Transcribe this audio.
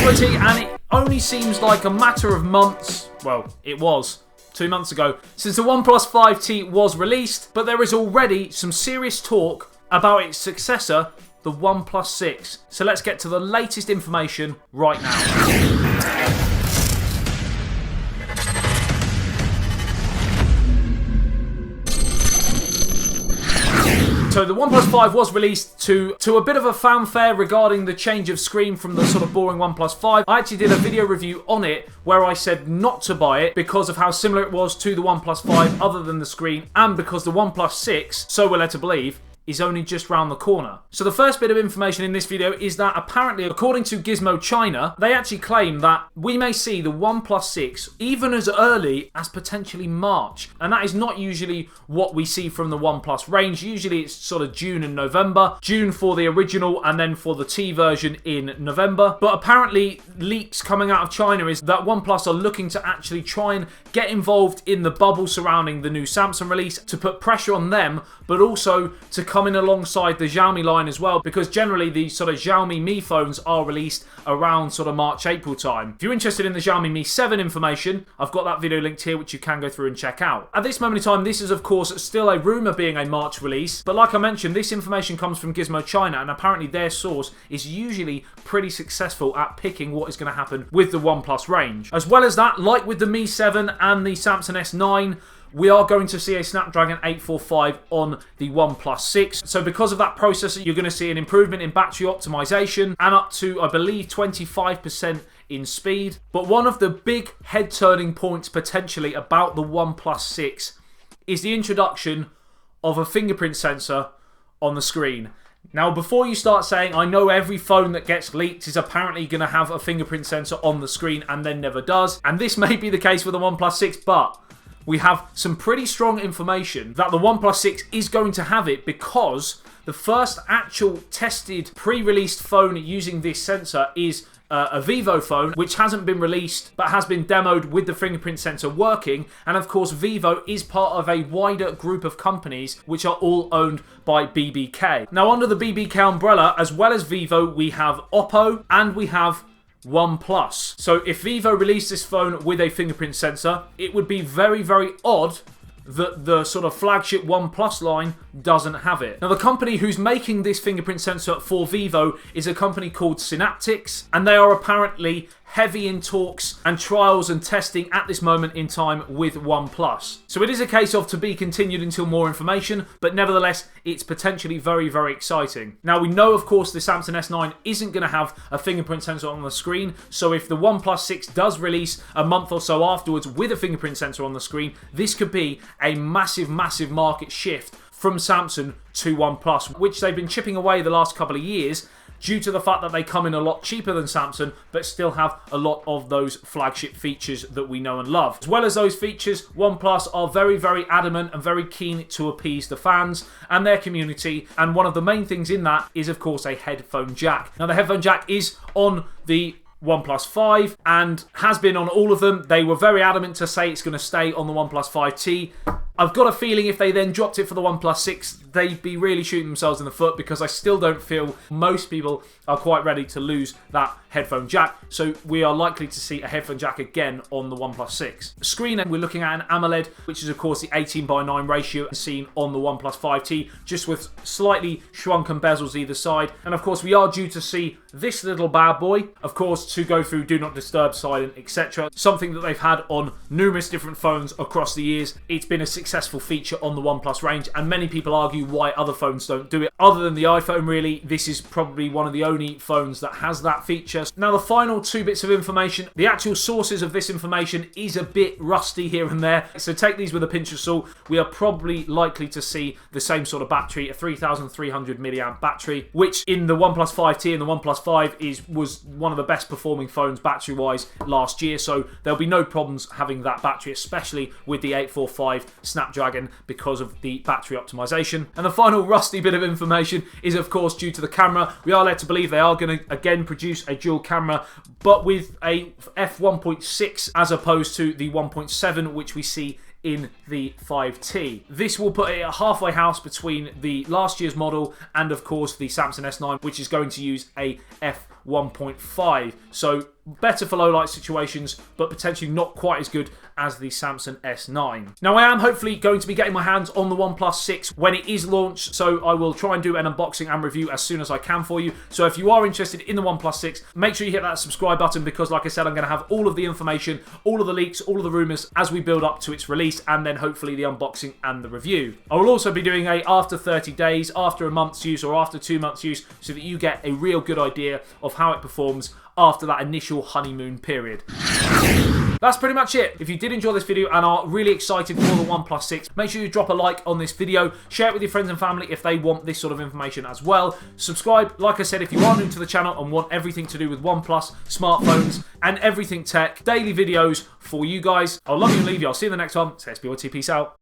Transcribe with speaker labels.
Speaker 1: ASBYT, and it only seems like a matter of months, well, it was 2 months ago, since the OnePlus 5T was released, but there is already some serious talk about its successor, the OnePlus 6. So let's get to the latest information right now. So the OnePlus 5 was released to a bit of a fanfare regarding the change of screen from the sort of boring OnePlus 5. I actually did a video review on it where I said not to buy it because of how similar it was to the OnePlus 5 other than the screen, and because the OnePlus 6, so we're led to believe, is only just round the corner. So the first bit of information in this video is that apparently, according to Gizmo China, they actually claim that we may see the OnePlus 6 even as early as potentially March. And that is not usually what we see from the OnePlus range. Usually it's sort of June and November. June for the original and then for the T version in November. But apparently leaks coming out of China is that OnePlus are looking to actually try and get involved in the bubble surrounding the new Samsung release to put pressure on them, but also to come in alongside the Xiaomi line as well, because generally the sort of Xiaomi Mi phones are released around sort of March, April time. If you're interested in the Xiaomi Mi 7 information, I've got that video linked here which you can go through and check out. At this moment in time, this is of course still a rumour being a March release, but like I mentioned, this information comes from Gizmo China, and apparently their source is usually pretty successful at picking what is going to happen with the OnePlus range. As well as that, like with the Mi 7 and the Samsung S9, we are going to see a Snapdragon 845 on the OnePlus 6. So because of that processor, you're going to see an improvement in battery optimization and up to, I believe, 25% in speed. But one of the big head-turning points potentially about the OnePlus 6 is the introduction of a fingerprint sensor on the screen. Now, before you start saying, I know every phone that gets leaked is apparently going to have a fingerprint sensor on the screen and then never does, and this may be the case with the OnePlus 6, but we have some pretty strong information that the OnePlus 6 is going to have it, because the first actual tested pre-released phone using this sensor is a Vivo phone, which hasn't been released but has been demoed with the fingerprint sensor working. And of course, Vivo is part of a wider group of companies which are all owned by BBK. Now, under the BBK umbrella, as well as Vivo, we have Oppo and we have OnePlus. So if Vivo released this phone with a fingerprint sensor, it would be very, very odd that the sort of flagship OnePlus line doesn't have it. Now, the company who's making this fingerprint sensor for Vivo is a company called Synaptics, and they are apparently heavy in talks and trials and testing at this moment in time with OnePlus. So it is a case of to be continued until more information, but nevertheless, it's potentially very, very exciting. Now, we know, of course, the Samsung S9 isn't going to have a fingerprint sensor on the screen, so if the OnePlus 6 does release a month or so afterwards with a fingerprint sensor on the screen, this could be a massive, massive market shift from Samsung to OnePlus, which they've been chipping away the last couple of years, due to the fact that they come in a lot cheaper than Samsung, but still have a lot of those flagship features that we know and love. As well as those features, OnePlus are very, very adamant and very keen to appease the fans and their community, and one of the main things in that is, of course, a headphone jack. Now, the headphone jack is on the OnePlus 5 and has been on all of them. They were very adamant to say it's going to stay on the OnePlus 5T. I've got a feeling if they then dropped it for the OnePlus 6, they'd be really shooting themselves in the foot, because I still don't feel most people are quite ready to lose that headphone jack. So we are likely to see a headphone jack again on the OnePlus 6. Screen, we're looking at an AMOLED, which is of course the 18:9 ratio seen on the OnePlus 5T, just with slightly shrunken bezels either side. And of course, we are due to see this little bad boy, of course, to go through Do Not Disturb, silent, etc. Something that they've had on numerous different phones across the years. It's been a successful feature on the OnePlus range, and many people argue why other phones don't do it. Other than the iPhone, really, this is probably one of the only phones that has that feature. Now, the final two bits of information, the actual sources of this information is a bit rusty here and there, so take these with a pinch of salt. We are probably likely to see the same sort of battery, a 3,300 milliamp battery, which in the OnePlus 5T and the OnePlus 5 was one of the best performing phones battery-wise last year, so there'll be no problems having that battery, especially with the 845 Snapdragon, because of the battery optimization. And the final rusty bit of information is, of course, due to the camera. We are led to believe they are going to again produce a dual camera, but with a f1.6 as opposed to the 1.7 which we see in the 5T. This will put it a halfway house between the last year's model and, of course, the Samsung S9, which is going to use a f1.5. So better for low light situations, but potentially not quite as good as the Samsung S9. Now, I am hopefully going to be getting my hands on the OnePlus 6 when it is launched, so I will try and do an unboxing and review as soon as I can for you. So if you are interested in the OnePlus 6, make sure you hit that subscribe button, because like I said, I'm going to have all of the information, all of the leaks, all of the rumours as we build up to its release, and then hopefully the unboxing and the review. I will also be doing a after 30 days, after a month's use, or after 2 months use, so that you get a real good idea of how it performs after that initial honeymoon period. That's pretty much it. If you did enjoy this video and are really excited for the OnePlus 6, make sure you drop a like on this video, share it with your friends and family if they want this sort of information as well. Subscribe, like I said, if you are new to the channel and want everything to do with OnePlus, smartphones, and everything tech, daily videos for you guys. I'll love you and leave you. I'll see you in the next one. It's ASBYT. Peace out.